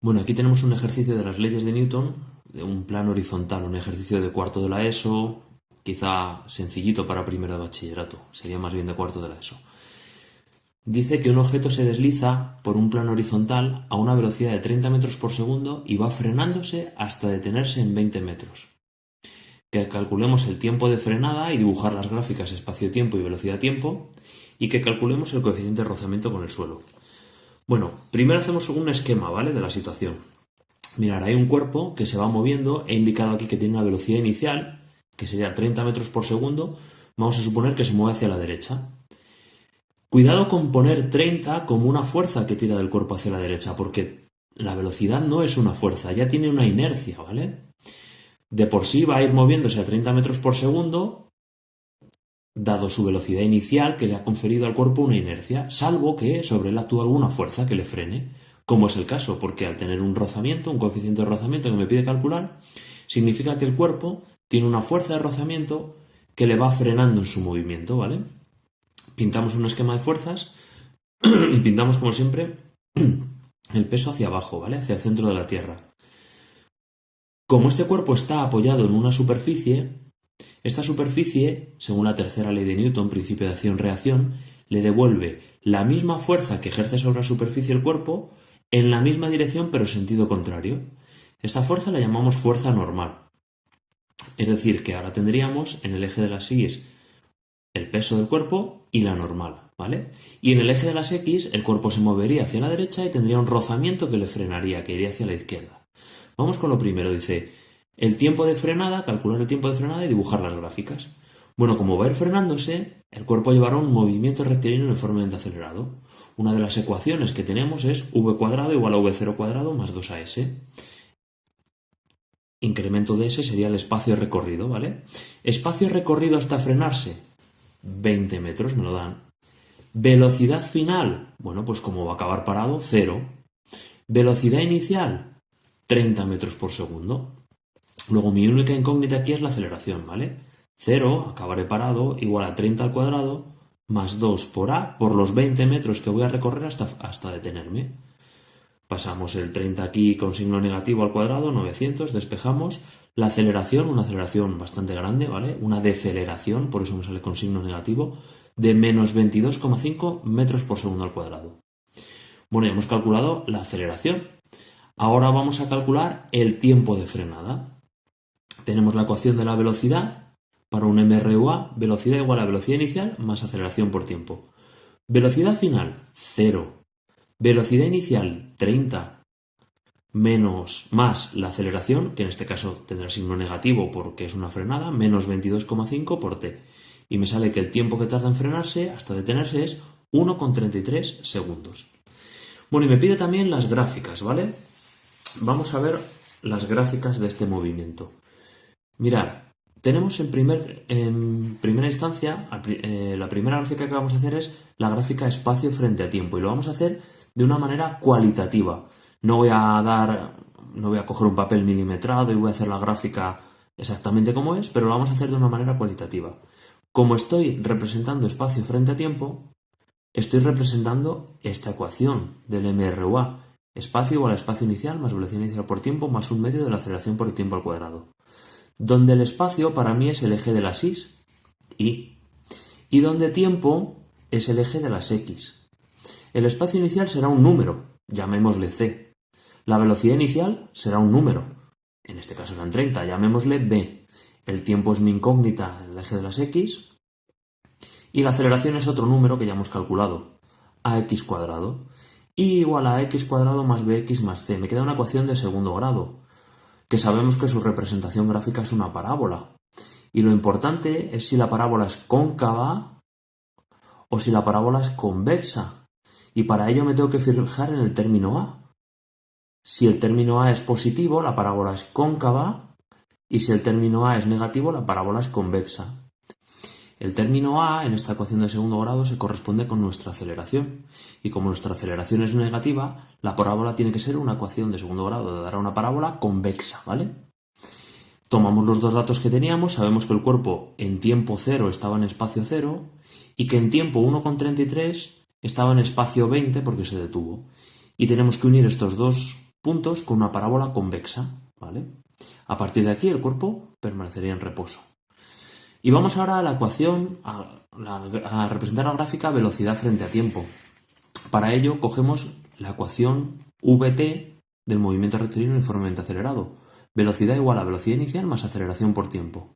Bueno, aquí tenemos un ejercicio de las leyes de Newton, de un plano horizontal, un ejercicio de cuarto de la ESO, quizá sencillito para primero de bachillerato, sería más bien de cuarto de la ESO. Dice que un objeto se desliza por un plano horizontal a una velocidad de 30 metros por segundo y va frenándose hasta detenerse en 20 metros. Que calculemos el tiempo de frenada y dibujar las gráficas espacio-tiempo y velocidad-tiempo, y que calculemos el coeficiente de rozamiento con el suelo. Bueno, primero hacemos un esquema, ¿vale?, de la situación. Mirad, hay un cuerpo que se va moviendo, he indicado aquí que tiene una velocidad inicial, que sería 30 metros por segundo, vamos a suponer que se mueve hacia la derecha. Cuidado con poner 30 como una fuerza que tira del cuerpo hacia la derecha, porque la velocidad no es una fuerza, ya tiene una inercia, ¿vale? De por sí va a ir moviéndose a 30 metros por segundo, dado su velocidad inicial que le ha conferido al cuerpo una inercia, salvo que sobre él actúe alguna fuerza que le frene, como es el caso, porque al tener un rozamiento, un coeficiente de rozamiento que me pide calcular, significa que el cuerpo tiene una fuerza de rozamiento que le va frenando en su movimiento, ¿vale? Pintamos un esquema de fuerzas y pintamos, como siempre, el peso hacia abajo, ¿vale?, hacia el centro de la Tierra. Como este cuerpo está apoyado en una superficie, esta superficie, según la tercera ley de Newton, principio de acción-reacción, le devuelve la misma fuerza que ejerce sobre la superficie el cuerpo en la misma dirección pero sentido contrario. Esta fuerza la llamamos fuerza normal. Es decir, que ahora tendríamos en el eje de las Y el peso del cuerpo y la normal, ¿vale? Y en el eje de las X el cuerpo se movería hacia la derecha y tendría un rozamiento que le frenaría, que iría hacia la izquierda. Vamos con lo primero, dice el tiempo de frenada, calcular el tiempo de frenada y dibujar las gráficas. Bueno, como va a ir frenándose, el cuerpo llevará un movimiento rectilíneo uniformemente acelerado. Una de las ecuaciones que tenemos es v cuadrado igual a v0 cuadrado más 2as. Incremento de s sería el espacio recorrido, ¿vale? Espacio recorrido hasta frenarse, 20 metros, me lo dan. Velocidad final, bueno, pues como va a acabar parado, 0. Velocidad inicial, 30 metros por segundo. Luego mi única incógnita aquí es la aceleración, ¿vale? 0, acabaré parado, igual a 30 al cuadrado, más 2 por a, por los 20 metros que voy a recorrer hasta detenerme. Pasamos el 30 aquí con signo negativo al cuadrado, 900, despejamos. La aceleración, una aceleración bastante grande, ¿vale? Una deceleración, por eso me sale con signo negativo, de menos 22,5 metros por segundo al cuadrado. Bueno, ya hemos calculado la aceleración. Ahora vamos a calcular el tiempo de frenada. Tenemos la ecuación de la velocidad para un MRUA, velocidad igual a velocidad inicial más aceleración por tiempo. Velocidad final, 0. Velocidad inicial, 30, más la aceleración, que en este caso tendrá signo negativo porque es una frenada, menos 22,5 por t. Y me sale que el tiempo que tarda en frenarse hasta detenerse es 1,33 segundos. Bueno, y me pide también las gráficas, ¿vale? Vamos a ver las gráficas de este movimiento. Mirad, tenemos en primera instancia, la primera gráfica que vamos a hacer es la gráfica espacio frente a tiempo, y lo vamos a hacer de una manera cualitativa. No voy a coger un papel milimetrado y voy a hacer la gráfica exactamente como es, pero lo vamos a hacer de una manera cualitativa. Como estoy representando espacio frente a tiempo, estoy representando esta ecuación del MRUA. Espacio igual a espacio inicial más velocidad inicial por tiempo más un medio de la aceleración por el tiempo al cuadrado. Donde el espacio para mí es el eje de las y donde tiempo es el eje de las x. El espacio inicial será un número, llamémosle c. La velocidad inicial será un número, en este caso eran 30, llamémosle b. El tiempo es mi incógnita, el eje de las x. Y la aceleración es otro número que ya hemos calculado, ax cuadrado. Y igual a x cuadrado más bx más c. Me queda una ecuación de segundo grado, que sabemos que su representación gráfica es una parábola. Y lo importante es si la parábola es cóncava o si la parábola es convexa. Y para ello me tengo que fijar en el término a. Si el término a es positivo, la parábola es cóncava, y si el término a es negativo, la parábola es convexa. El término a en esta ecuación de segundo grado se corresponde con nuestra aceleración, y como nuestra aceleración es negativa, la parábola tiene que ser una ecuación de segundo grado, dará una parábola convexa, ¿vale? Tomamos los dos datos que teníamos, sabemos que el cuerpo en tiempo 0 estaba en espacio 0 y que en tiempo 1,33 estaba en espacio 20 porque se detuvo. Y tenemos que unir estos dos puntos con una parábola convexa, ¿vale? A partir de aquí el cuerpo permanecería en reposo. Y vamos ahora a la ecuación, a representar la gráfica velocidad frente a tiempo. Para ello cogemos la ecuación VT del movimiento rectilíneo uniformemente acelerado. Velocidad igual a velocidad inicial más aceleración por tiempo.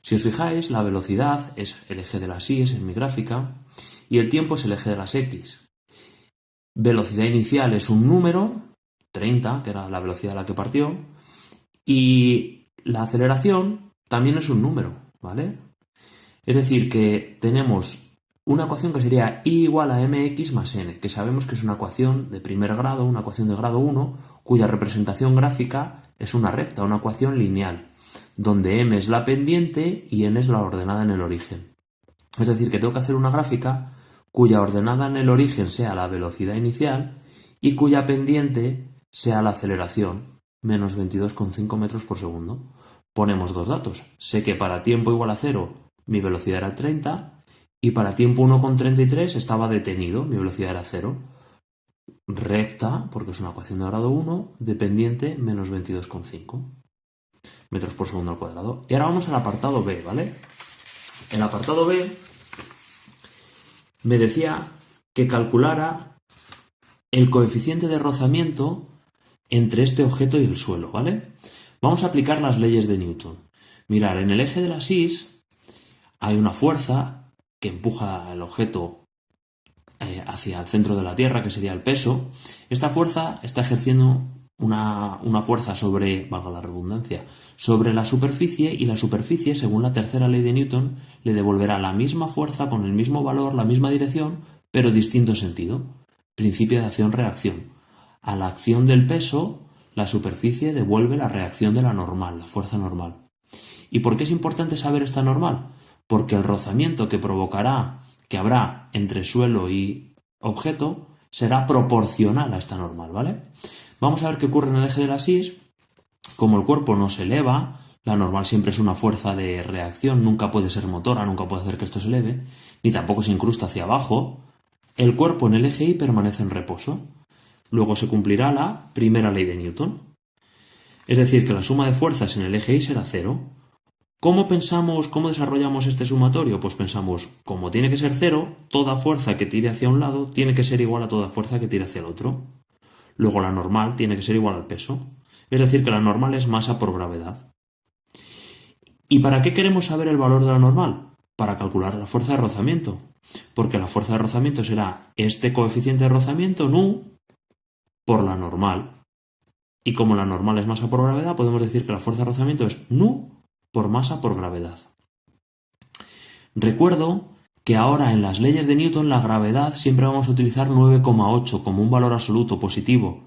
Si os fijáis, la velocidad es el eje de las Y en mi gráfica y el tiempo es el eje de las X. Velocidad inicial es un número, 30, que era la velocidad a la que partió, y la aceleración también es un número, ¿vale? Es decir, que tenemos una ecuación que sería I igual a mx más n, que sabemos que es una ecuación de primer grado, una ecuación de grado 1, cuya representación gráfica es una recta, una ecuación lineal, donde m es la pendiente y n es la ordenada en el origen. Es decir, que tengo que hacer una gráfica cuya ordenada en el origen sea la velocidad inicial y cuya pendiente sea la aceleración, menos 22,5 metros por segundo. Ponemos dos datos. Sé que para tiempo igual a 0 mi velocidad era 30 y para tiempo 1,33 estaba detenido, mi velocidad era 0. Recta, porque es una ecuación de grado 1, de pendiente menos 22,5 metros por segundo al cuadrado. Y ahora vamos al apartado B, ¿vale? El apartado B me decía que calculara el coeficiente de rozamiento entre este objeto y el suelo, ¿vale? Vamos a aplicar las leyes de Newton. Mirad, en el eje de las Y hay una fuerza que empuja el objeto hacia el centro de la Tierra, que sería el peso. Esta fuerza está ejerciendo una fuerza sobre, valga la redundancia, sobre la superficie, y la superficie, según la tercera ley de Newton, le devolverá la misma fuerza con el mismo valor, la misma dirección, pero distinto sentido. Principio de acción-reacción. A la acción del peso, la superficie devuelve la reacción de la normal, la fuerza normal. ¿Y por qué es importante saber esta normal? Porque el rozamiento que habrá entre suelo y objeto será proporcional a esta normal, ¿vale? Vamos a ver qué ocurre en el eje de las Y. Como el cuerpo no se eleva, la normal siempre es una fuerza de reacción, nunca puede ser motora, nunca puede hacer que esto se eleve, ni tampoco se incrusta hacia abajo. El cuerpo en el eje Y permanece en reposo. Luego se cumplirá la primera ley de Newton. Es decir, que la suma de fuerzas en el eje Y será 0. ¿Cómo desarrollamos este sumatorio? Pues pensamos, como tiene que ser 0, toda fuerza que tire hacia un lado tiene que ser igual a toda fuerza que tire hacia el otro. Luego la normal tiene que ser igual al peso. Es decir, que la normal es masa por gravedad. ¿Y para qué queremos saber el valor de la normal? Para calcular la fuerza de rozamiento. Porque la fuerza de rozamiento será este coeficiente de rozamiento, nu, por la normal. Y como la normal es masa por gravedad, podemos decir que la fuerza de rozamiento es nu por masa por gravedad. Recuerdo que ahora en las leyes de Newton la gravedad siempre vamos a utilizar 9,8 como un valor absoluto positivo.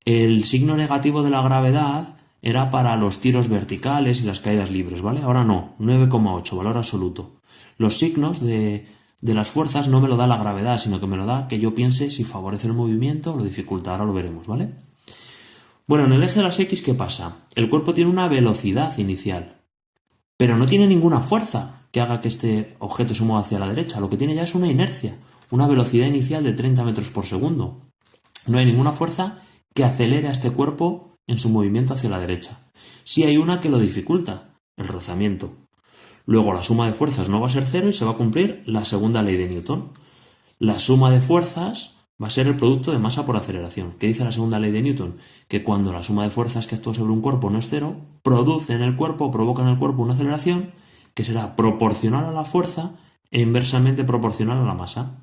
El signo negativo de la gravedad era para los tiros verticales y las caídas libres, ¿vale? Ahora no, 9,8, valor absoluto. Los signos de las fuerzas no me lo da la gravedad, sino que me lo da que yo piense si favorece el movimiento o lo dificulta. Ahora lo veremos, ¿vale? Bueno, en el eje de las X, ¿qué pasa? El cuerpo tiene una velocidad inicial, pero no tiene ninguna fuerza que haga que este objeto se mueva hacia la derecha. Lo que tiene ya es una inercia, una velocidad inicial de 30 metros por segundo. No hay ninguna fuerza que acelere a este cuerpo en su movimiento hacia la derecha. Sí hay una que lo dificulta, el rozamiento. Luego la suma de fuerzas no va a ser 0 y se va a cumplir la segunda ley de Newton. La suma de fuerzas va a ser el producto de masa por aceleración. ¿Qué dice la segunda ley de Newton? Que cuando la suma de fuerzas que actúa sobre un cuerpo no es 0, provoca en el cuerpo una aceleración que será proporcional a la fuerza e inversamente proporcional a la masa.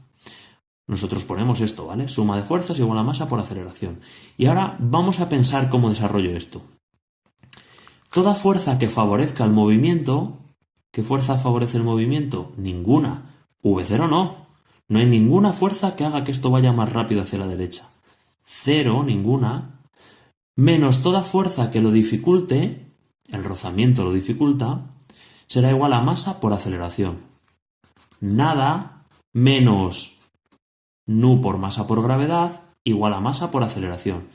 Nosotros ponemos esto, ¿vale? Suma de fuerzas igual a masa por aceleración. Y ahora vamos a pensar cómo desarrollo esto. Toda fuerza que favorezca el movimiento, ¿qué fuerza favorece el movimiento? Ninguna. V0 no. No hay ninguna fuerza que haga que esto vaya más rápido hacia la derecha. 0, ninguna. Menos toda fuerza que lo dificulte, el rozamiento lo dificulta, será igual a masa por aceleración. Nada menos nu por masa por gravedad igual a masa por aceleración.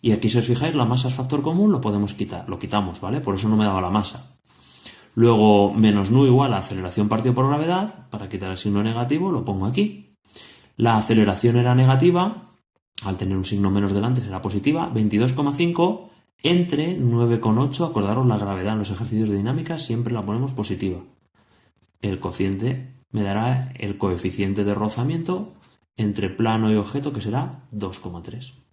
Y aquí, si os fijáis, la masa es factor común, lo podemos quitar, lo quitamos, ¿vale? Por eso no me daba la masa. Luego, menos nu igual a aceleración partido por gravedad. Para quitar el signo negativo lo pongo aquí. La aceleración era negativa, al tener un signo menos delante será positiva. 22,5 entre 9,8. Acordaros la gravedad en los ejercicios de dinámica, siempre la ponemos positiva. El cociente me dará el coeficiente de rozamiento entre plano y objeto, que será 2,3.